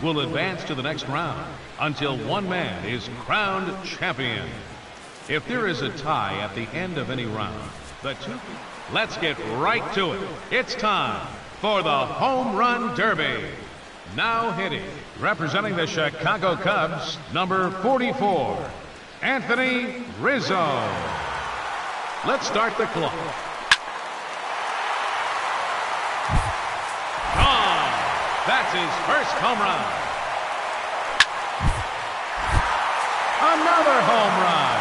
will advance to the next round until one man is crowned champion. If there is a tie at the end of any round, let's get right to it. It's time for the Home Run Derby. Now hitting, representing the Chicago Cubs, number 44, Anthony Rizzo. Let's start the clock. Gone. That's his first home run. Another home run.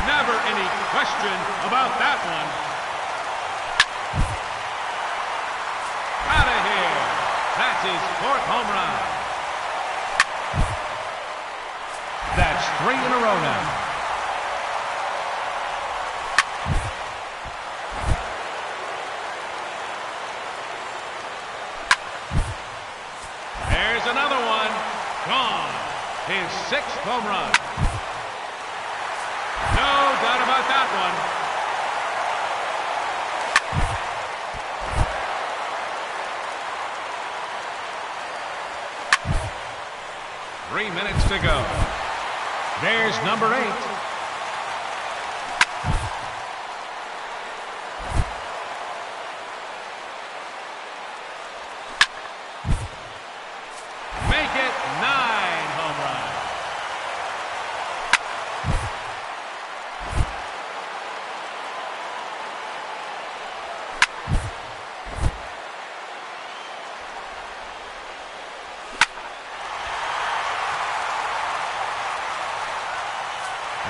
Never any question about that one. Out of here. That's his fourth home run. That's 3 in a row now. There's another one. Gone. His 6th home run. No doubt about that one. Three minutes to go. There's number 8. Make it 9 home runs.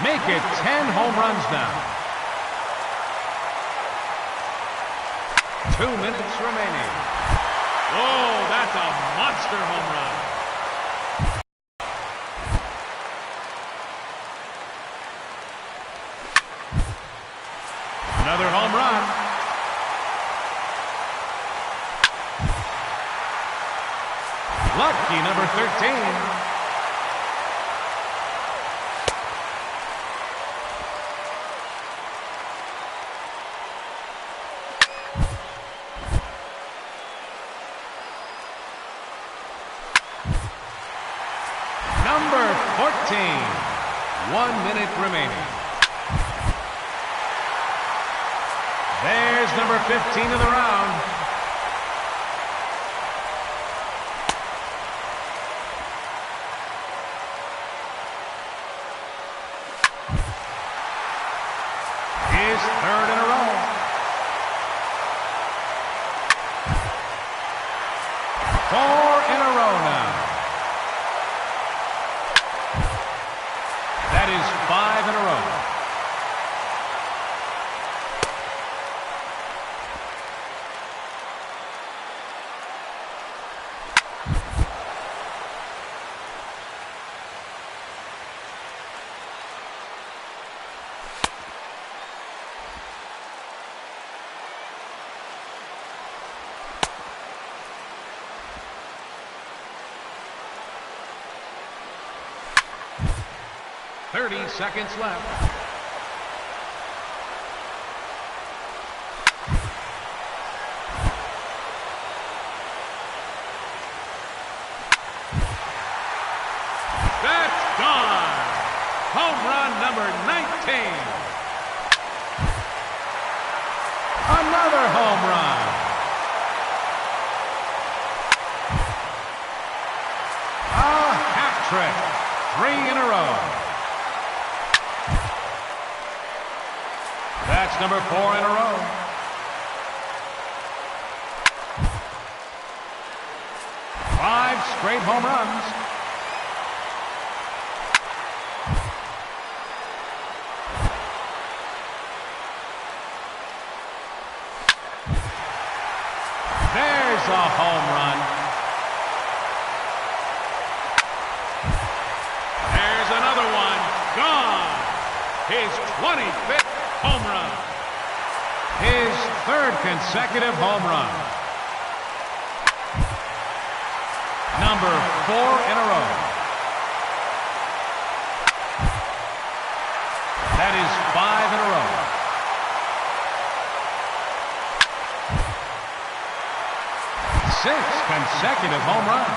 Make it 10 home runs now. 2 minutes remaining. Oh, that's a monster home run. Another home run. Lucky number 13. Number 14. 1 minute remaining. There's number 15 of the round. His 3rd in a row. 4 in a row now. That is 5 in a row. Thirty seconds left. That's gone. Home run number 19. Another home run. A hat trick. 3 in a row. That's number 4 in a row. Five straight home runs. There's a home run. There's another one. Gone. His 25th home run. His third consecutive home run. Number 4 in a row. That is 5 in a row. Six consecutive home runs.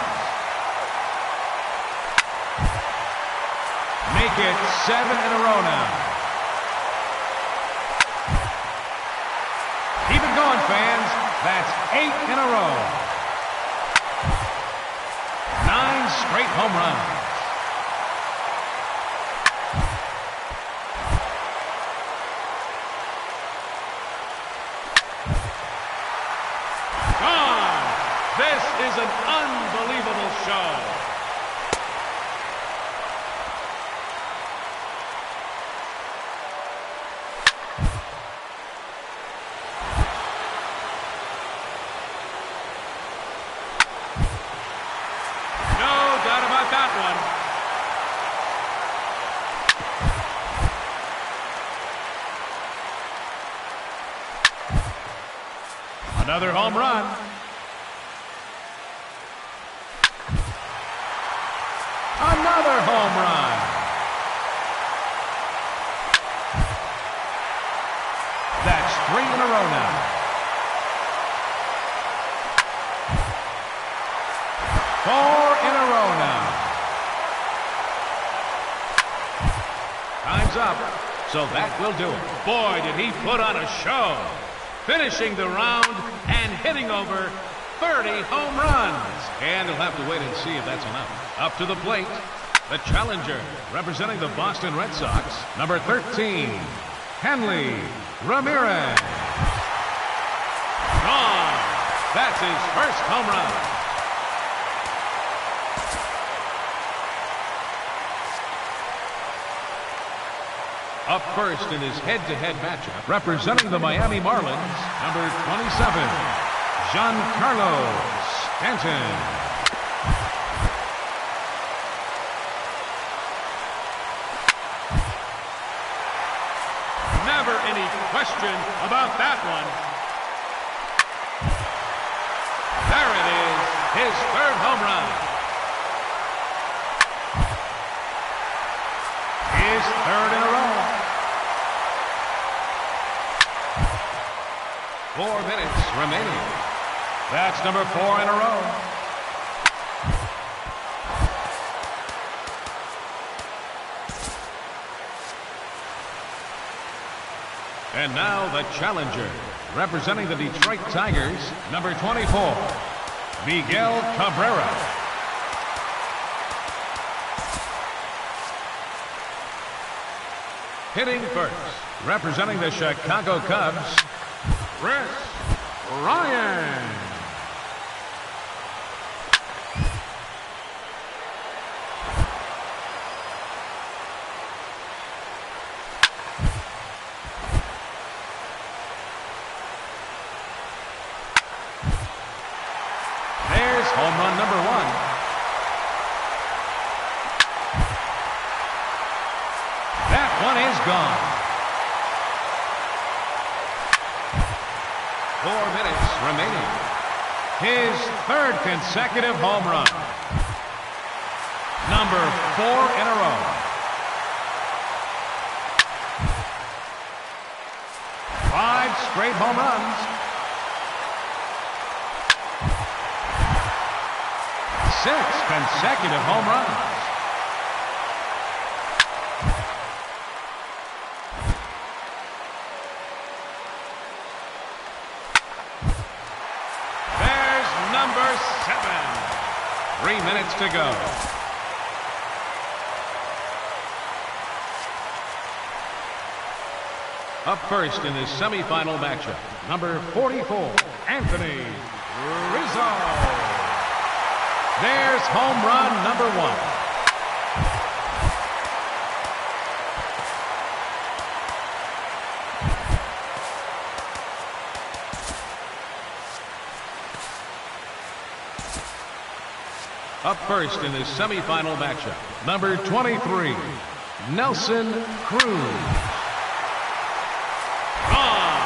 Make it 7 in a row now. Keep it going, fans. That's 8 in a row. 9 straight home runs. Gone! This is an unbelievable show. Another home run. Another home run. That's 3 in a row now. Four in a row now. Time's up. So that will do it. Boy, did he put on a show. Finishing the round and hitting over 30 home runs. And he'll have to wait and see if that's enough. Up to the plate, the challenger, representing the Boston Red Sox, number 13, Hanley Ramirez. Gone. That's his first home run. Up first in his head-to-head matchup, representing the Miami Marlins, number 27, Giancarlo Stanton. Never any question about that one. There it is, his third home run. His third in a row. 4 minutes remaining. That's number 4 in a row. And now the challenger, representing the Detroit Tigers, number 24, Miguel Cabrera. Hitting first, representing the Chicago Cubs, Chris Ryan. There's home run number 1. That one is gone. 4 minutes remaining. His third consecutive home run. Number 4 in a row. 5 straight home runs. 6 consecutive home runs. Number 7. 3 minutes to go. Up first in this semifinal matchup, number 44, Anthony Rizzo. There's home run number 1. Up first in this semifinal matchup, number 23, Nelson Cruz. Gone.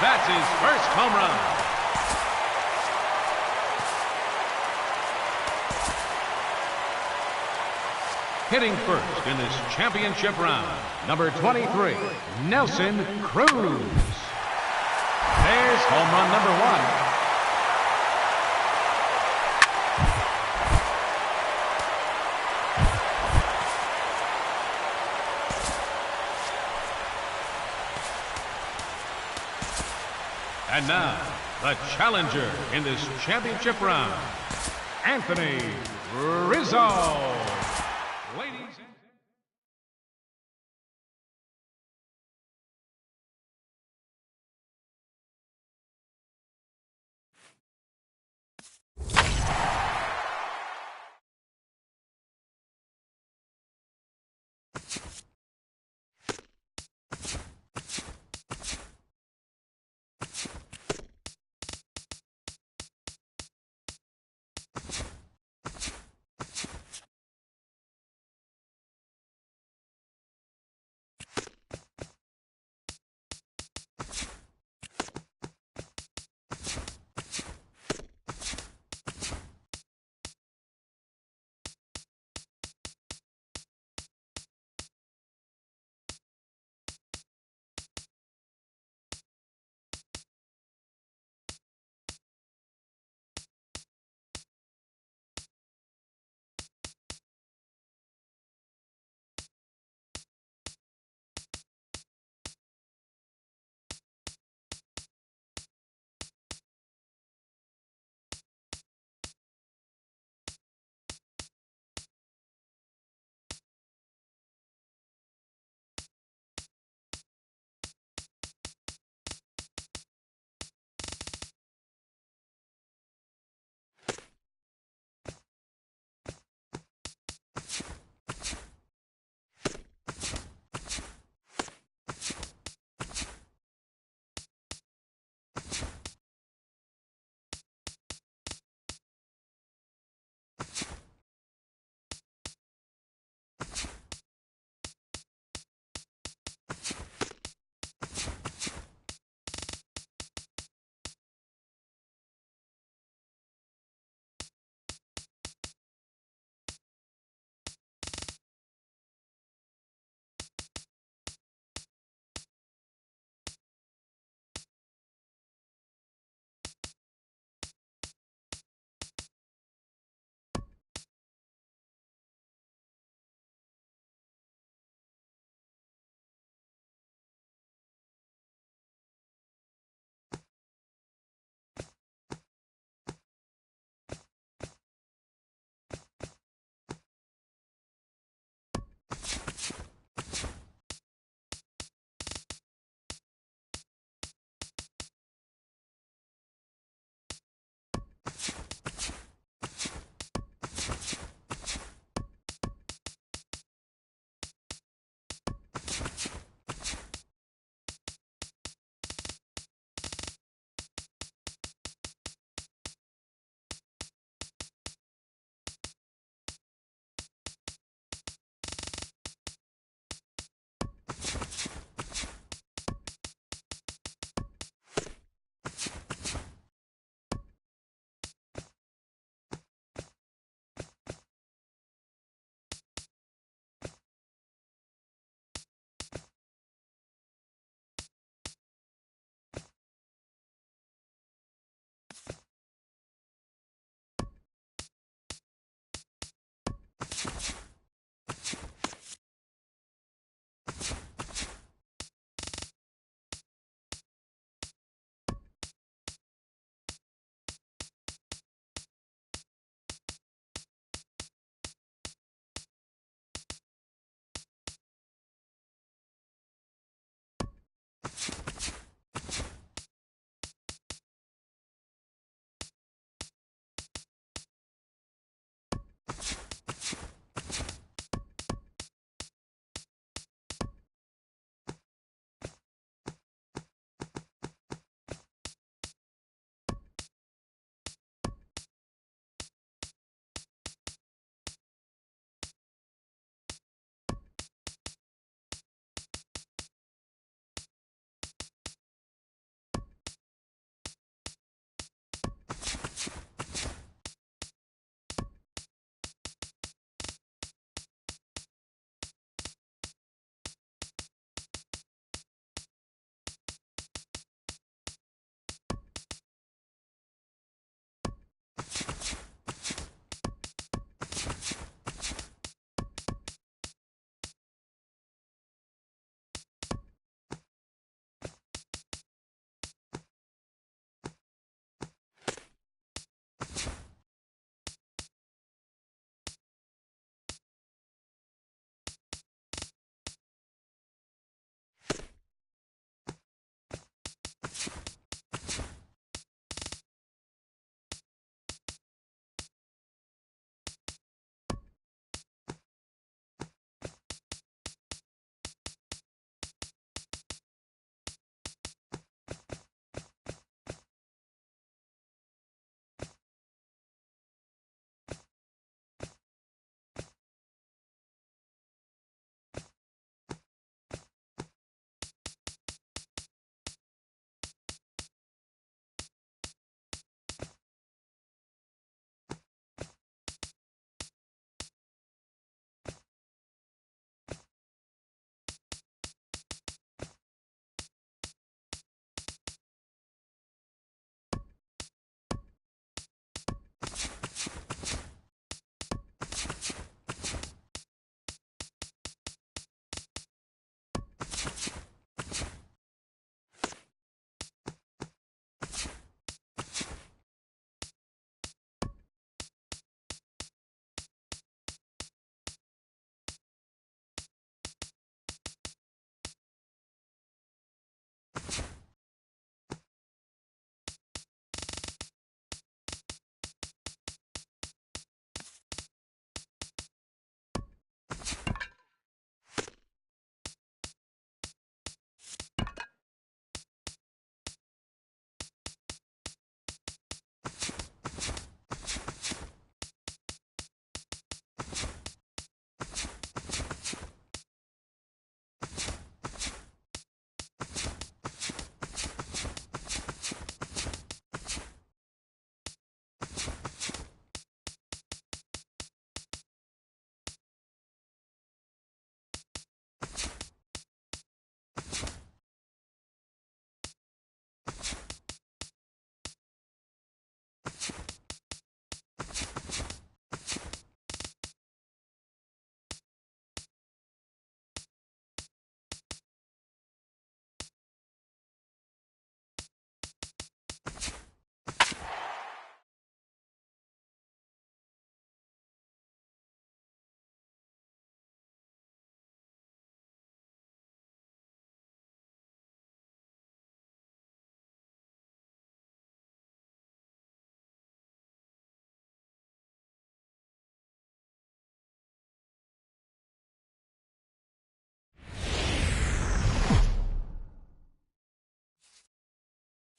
That's his first home run. Hitting first in this championship round, number 23, Nelson Cruz. There's home run number 1. And now, the challenger in this championship round, Anthony Rizzo. Ladies and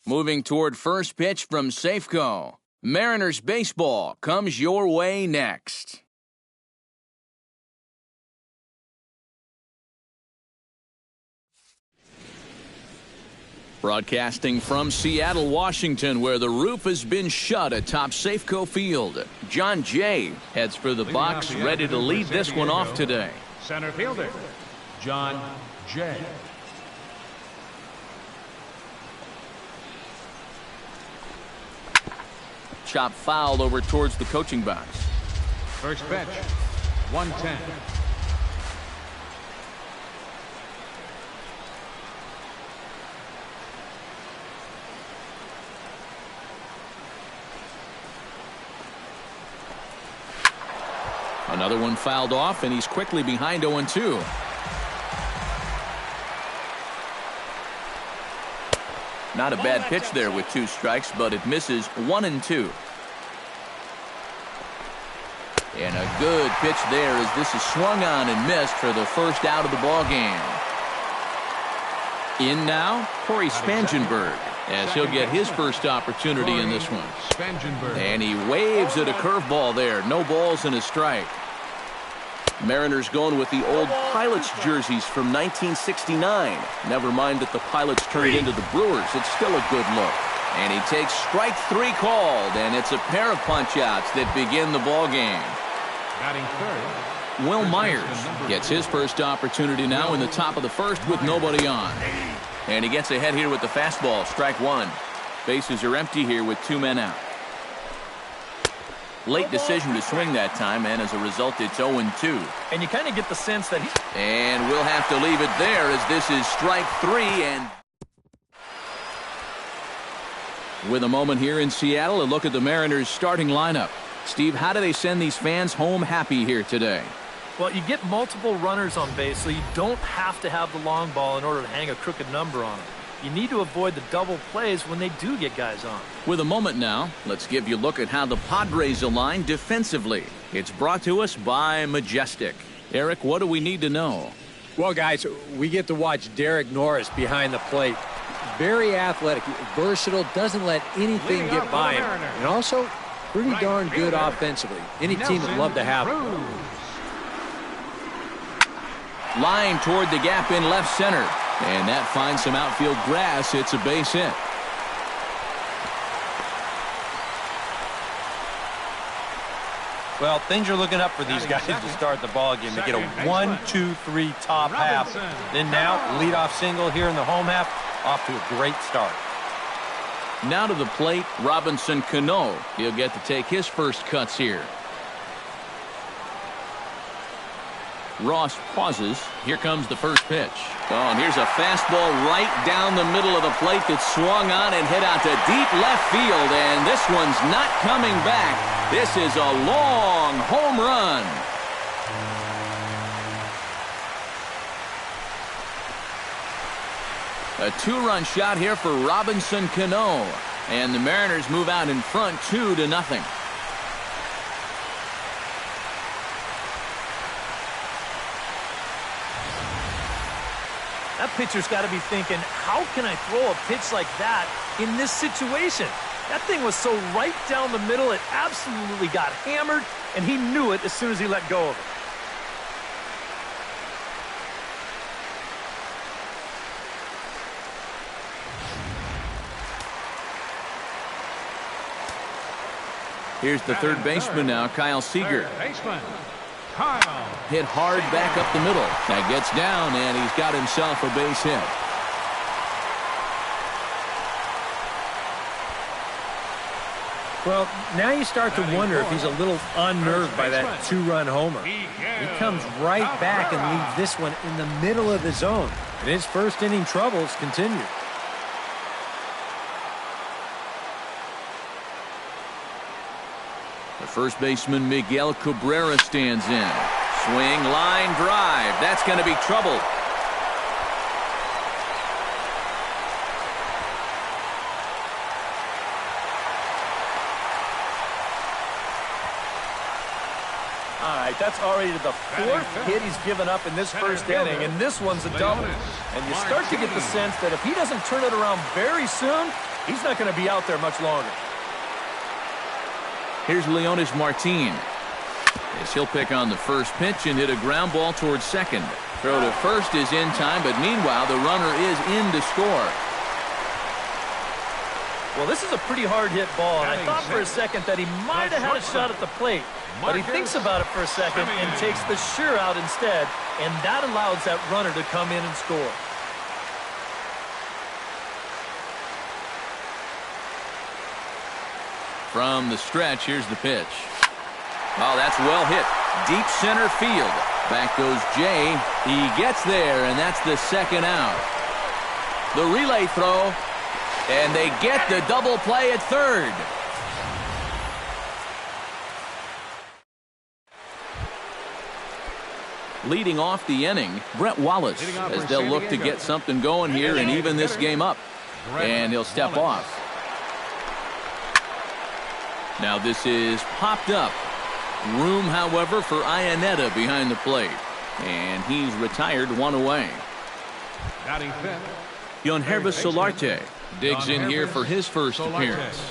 Moving toward first pitch from Safeco. Mariners baseball comes your way next. Broadcasting from Seattle, Washington, where the roof has been shut atop Safeco Field. John Jay heads for the box, ready to lead this one off today. Center fielder, John Jay. Chop fouled over towards the coaching box. First pitch, 110. Another one fouled off, and he's quickly behind 0-2. Not a bad pitch there with 2 strikes, but it misses 1-2. And a good pitch there as this is swung on and missed for the first out of the ball game. In now, Corey Spangenberg, as he'll get his first opportunity in this one. And he waves at a curveball there. No balls and a strike. Mariners going with the old Pilots jerseys from 1969. Never mind that the Pilots turned into the Brewers. It's still a good look. And he takes strike 3 called, and it's a pair of punch-outs that begin the ball game. Batting third, Will Myers gets his first opportunity now in the top of the first with nobody on. And he gets ahead here with the fastball, strike 1. Bases are empty here with 2 men out. Late decision to swing that time, and as a result, it's 0-2. And you kind of get the sense that And we'll have to leave it there as this is strike 3. And with a moment here in Seattle, a look at the Mariners' starting lineup. Steve, how do they send these fans home happy here today? well, you get multiple runners on base, so you don't have to have the long ball in order to hang a crooked number on them. You need to avoid the double plays when they do get guys on. With a moment now, let's give you a look at how the Padres align defensively. It's brought to us by Majestic. Eric, what do we need to know? Well, guys, we get to watch Derek Norris behind the plate. Very athletic, versatile, doesn't let anything get by him. And also, pretty darn good offensively. Any team would love to have him. Line toward the gap in left center. And that finds some outfield grass. It's a base hit. Well, things are looking up for these guys to start the ball game. They get a 1-2-3 top half. Then now, leadoff single here in the home half. Off to a great start. Now to the plate, Robinson Cano. He'll get to take his first cuts here. Ross pauses. Here comes the first pitch. Oh, and here's a fastball right down the middle of the plate that's swung on and hit out to deep left field. And this one's not coming back. This is a long home run. A two-run shot here for Robinson Cano. And the Mariners move out in front 2-0. That pitcher's got to be thinking, how can I throw a pitch like that in this situation? That thing was so right down the middle, it absolutely got hammered, and he knew it as soon as he let go of it. Here's the third baseman now, Kyle Seager. Baseman, Kyle. Hit hard back up the middle. That gets down, and he's got himself a base hit. Well, now you start to wonder if he's a little unnerved by that two-run homer. He comes right back and leaves this one in the middle of the zone. And his first inning troubles continue. The first baseman, Miguel Cabrera, stands in. Swing, line, drive. That's going to be trouble. All right, that's already the fourth hit he's given up in this first inning, and this one's a double. And you start to get the sense that if he doesn't turn it around very soon, He's not going to be out there much longer. Here's Leonys Martin. As he'll pick on the first pitch and hit a ground ball towards second. Throw to first is in time, but meanwhile, the runner is in to score. Well, this is a pretty hard-hit ball, and I thought for a second that he might have had a shot at the plate. But he thinks about it for a second and takes the sure out instead, and that allows that runner to come in and score. From the stretch, here's the pitch. Oh, that's well hit. Deep center field. Back goes Jay. He gets there, and that's the second out. The relay throw, and they get the double play at third. Leading off the inning, Brett Wallace, as they'll look to get something going here and even this game up. And he'll step off. Now this is popped up. Room, however, for Iannetta behind the plate. And he's retired, one away. Yangervis Solarte digs in here for his first appearance.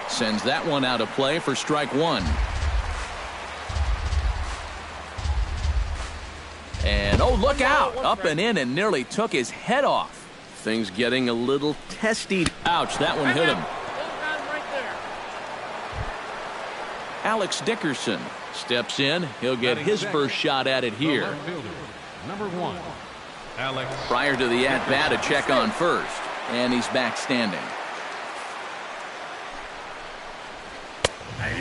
Sends that one out of play for strike one. And oh, look out! Up and in and nearly took his head off. Things getting a little testy. Ouch, that one hit him. Alex Dickerson steps in. He'll get his first shot at it here. Number 1, Alex. Prior to the at-bat, a check on first. And he's back standing.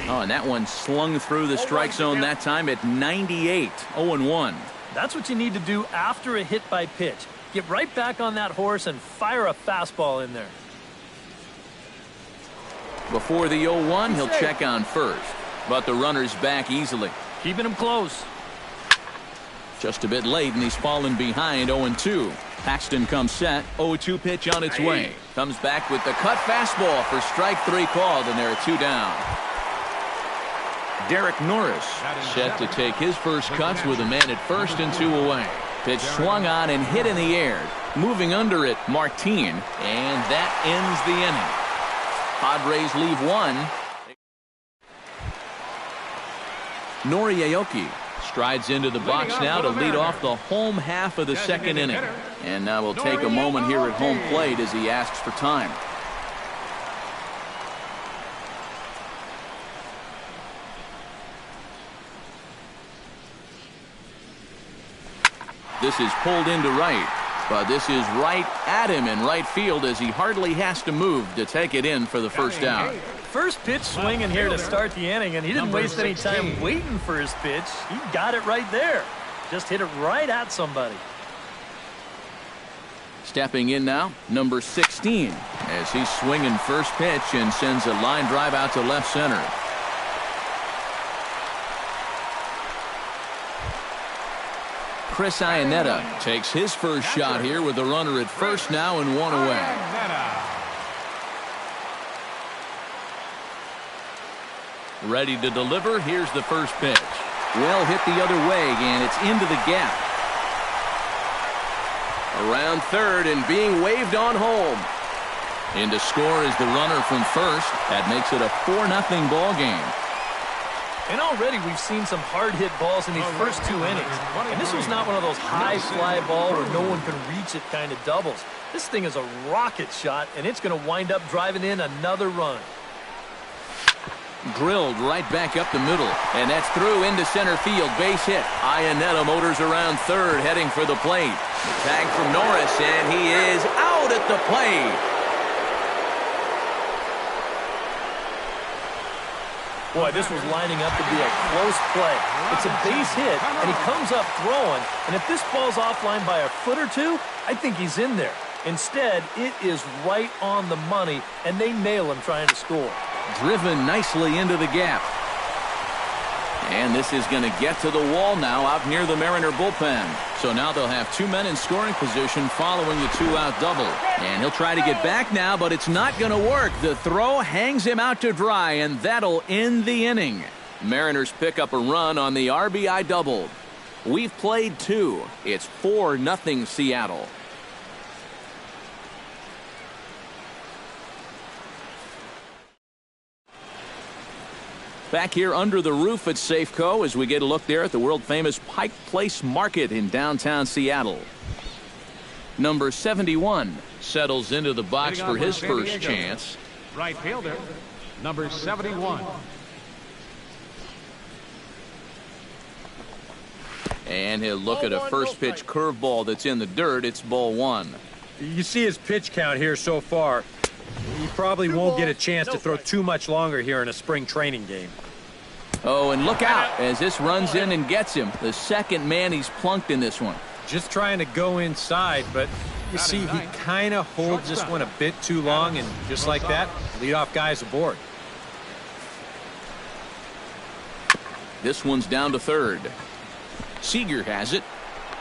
Oh, and that one slung through the strike zone that time at 98. 0-1. That's what you need to do after a hit by pitch. Get right back on that horse and fire a fastball in there. Before the 0-1, he'll check on first. But the runner's back easily. Keeping him close. Just a bit late, and he's fallen behind 0-2. Paxton comes set. 0-2 pitch on its way. Comes back with the cut fastball for strike 3 called, and there are 2 down. Derek Norris set to take his first cuts with a man at first and 2 away. Pitch swung on and hit in the air. Moving under it, Martin. And that ends the inning. Padres leave 1. Nori Aoki strides into the box now to lead off the home half of the second inning. And now we'll take a moment here at home plate as he asks for time. This is pulled into right, but this is right at him in right field as he hardly has to move to take it in for the first out. First pitch swinging here to start the inning, and he didn't waste any time waiting for his pitch. He got it right there. Just hit it right at somebody. Stepping in now, number 16, as he's swinging first pitch and sends a line drive out to left center. Chris Iannetta takes his first shot here with the runner at first now and 1 away. Ready to deliver. Here's the first pitch. Well hit the other way, and it's into the gap. Around third and being waved on home. In to score is the runner from first. That makes it a 4-0 ball game. And already we've seen some hard-hit balls in these first 2 innings. And this was not one of those high-fly ball where no one can reach it kind of doubles. This thing is a rocket shot, and it's going to wind up driving in another run. Drilled right back up the middle, and that's through into center field. Base hit. Iannetta motors around third, heading for the plate. Tag from Norris, and he is out at the plate. Boy, this was lining up to be a close play. It's a base hit, and he comes up throwing, and if this ball's offline by a foot or 2, I think he's in there. Instead, it is right on the money, and they nail him trying to score. Driven nicely into the gap. And this is going to get to the wall now out near the Mariner bullpen. So now they'll have 2 men in scoring position following the 2-out double. And he'll try to get back now, but it's not going to work. The throw hangs him out to dry, and that'll end the inning. Mariners pick up a run on the RBI double. We've played 2. It's 4-0 Seattle. Back here under the roof at Safeco as we get a look there at the world-famous Pike Place Market in downtown Seattle. Number 71 settles into the box for his first chance. Right fielder, number 71. And he'll look at a first pitch curveball that's in the dirt. It's ball one. You see his pitch count here so far. He probably won't get a chance to throw too much longer here in a spring training game. Oh, and look out as this runs in and gets him. The second man he's plunked in this one. Just trying to go inside, but you see he kind of holds this one a bit too long, and just like that, leadoff guy's aboard. This one's down to third. Seager has it.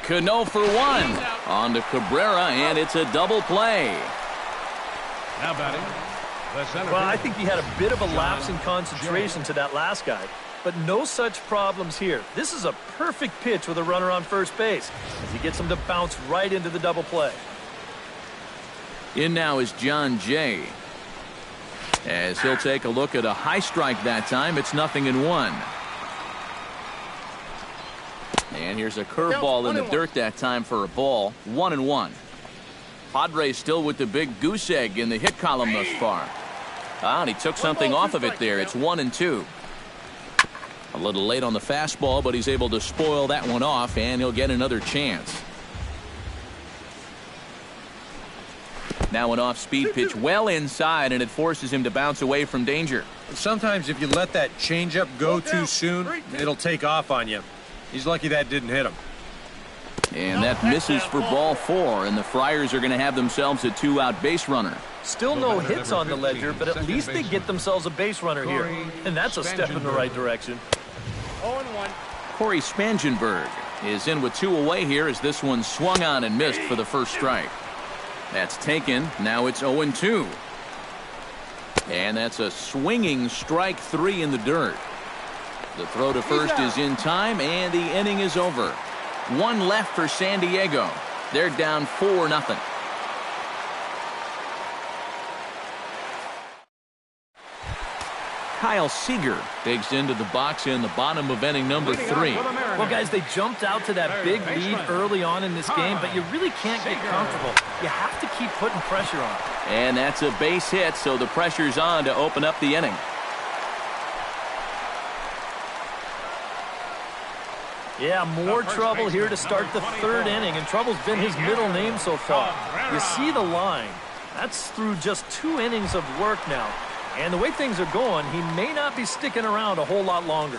Cano for one. On to Cabrera, and it's a double play. Now batting, the center Well, I fielder, think he had a bit of a lapse in concentration to that last guy, but no such problems here. This is a perfect pitch with a runner on first base as he gets him to bounce right into the double play. In now is John Jay. As he'll take a look at a high strike that time. It's 0-1. And here's a curveball in the dirt that time for a ball. 1-1. Padres still with the big goose egg in the hit column thus far. And he took something off of it there. It's 1-2. A little late on the fastball, but he's able to spoil that one off, and he'll get another chance. Now an off-speed pitch well inside, and it forces him to bounce away from danger. Sometimes if you let that changeup go too soon, it'll take off on you. He's lucky that didn't hit him. And that misses for ball four, and the Friars are going to have themselves a two-out base runner. Still no hits on the ledger, but at least they get themselves a base runner here, and that's a step in the right direction. 0-1. Corey Spangenberg is in with two away here as this one swung on and missed for the first strike. That's taken. Now it's 0-2. And that's a swinging strike three in the dirt. The throw to first is in time, and the inning is over. One left for San Diego. They're down 4-0. Kyle Seager digs into the box in the bottom of inning number 3. Well, guys, they jumped out to that big lead early on in this game, but you really can't get comfortable. You have to keep putting pressure on. And that's a base hit, so the pressure's on to open up the inning. Yeah, more trouble here to start the third inning, and trouble's been his middle name so far. You see the line. That's through just 2 innings of work now. And the way things are going, he may not be sticking around a whole lot longer.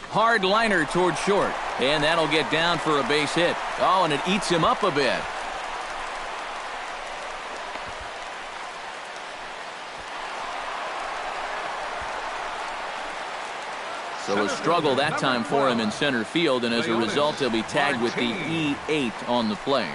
Hard liner toward short, and that'll get down for a base hit. Oh, and it eats him up a bit. So a struggle that time for him in center field, and as a result, he'll be tagged with the E8 on the play.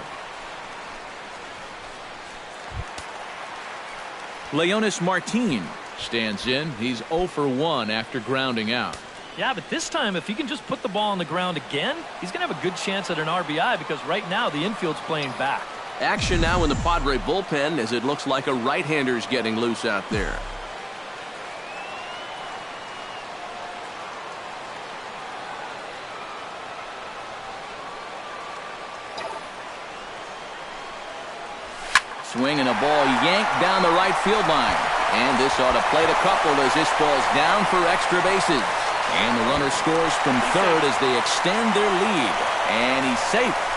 Leonis Martin stands in. He's 0 for 1 after grounding out. Yeah, but this time, if he can just put the ball on the ground again, he's going to have a good chance at an RBI because right now the infield's playing back. Action now in the Padre bullpen as it looks like a right-hander's getting loose out there. Swing and a ball yanked down the right field line. And this ought to plate a couple as this falls down for extra bases. And the runner scores from third as they extend their lead. And he's safe.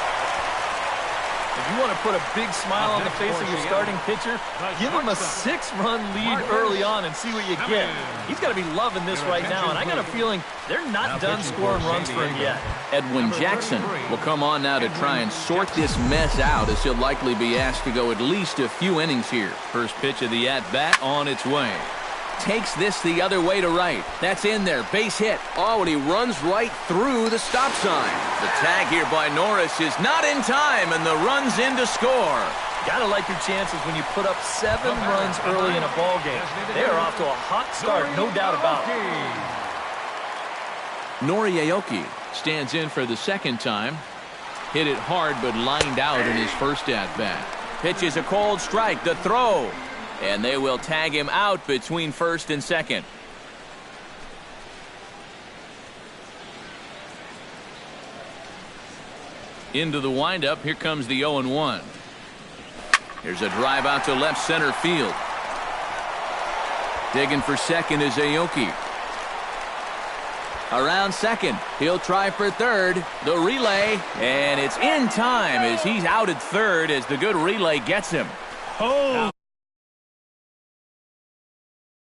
If you want to put a big smile on the face of your starting pitcher, give him a 6-run lead early on and see what you get. He's got to be loving this right now, and I got a feeling they're not done scoring runs for him yet. Edwin Jackson will come on now to try and sort this mess out as he'll likely be asked to go at least a few innings here. First pitch of the at-bat on its way. Takes this the other way to right. That's in there. Base hit. Oh, and he runs right through the stop sign. The tag here by Norris is not in time, and the run's in to score. Gotta like your chances when you put up 7 runs early in a ball game. They are off to a hot start, no doubt about it. Nori Aoki stands in for the second time. Hit it hard, but lined out in his first at-bat. Pitch is a cold strike. The throw. And they will tag him out between first and second. Into the windup. Here comes the 0-1. Here's a drive out to left center field. Digging for second is Aoki. Around second. He'll try for third. The relay. And it's in time as he's out at third as the good relay gets him. Oh.